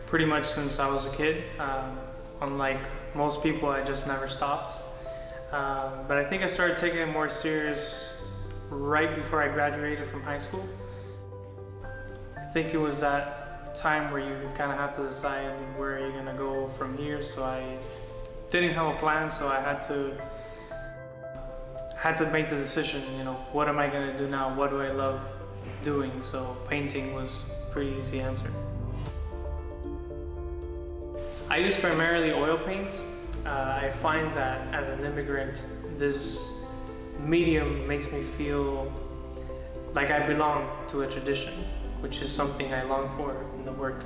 pretty much since I was a kid. Unlike most people, I just never stopped. But I think I started taking it more serious right before I graduated from high school. I think it was that time where you kind of have to decide where you're gonna go from here. So I didn't have a plan, so I had to make the decision, you know, what am I gonna do now? What do I love doing? So painting was a pretty easy answer. I use primarily oil paint. I find that as an immigrant, this medium makes me feel like I belong to a tradition, which is something I long for in the work.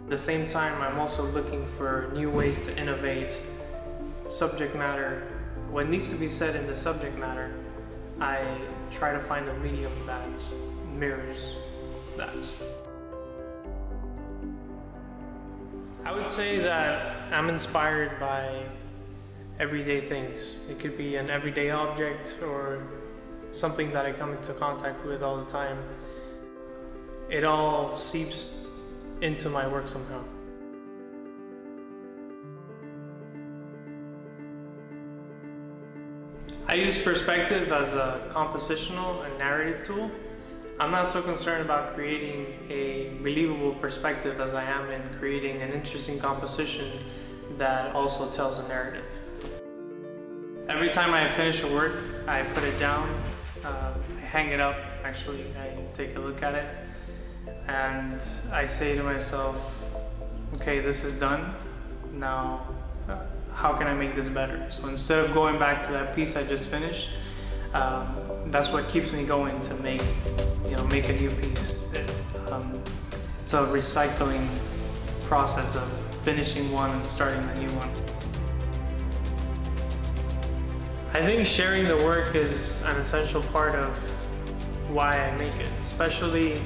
At the same time, I'm also looking for new ways to innovate subject matter. What needs to be said in the subject matter, I try to find a medium that mirrors that. I would say that I'm inspired by everyday things. It could be an everyday object or something that I come into contact with all the time. It all seeps into my work somehow. I use perspective as a compositional and narrative tool. I'm not so concerned about creating a believable perspective as I am in creating an interesting composition that also tells a narrative. Every time I finish a work, I put it down, I hang it up, actually, I take a look at it, and I say to myself, okay, this is done, now how can I make this better? So instead of going back to that piece I just finished, that's what keeps me going to make a new piece. It's a recycling process of finishing one and starting a new one. I think sharing the work is an essential part of why I make it, especially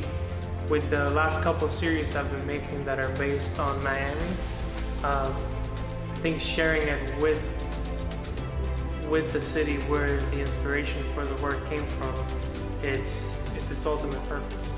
with the last couple series I've been making that are based on Miami. I think sharing it with the city where the inspiration for the work came from, it's its ultimate purpose.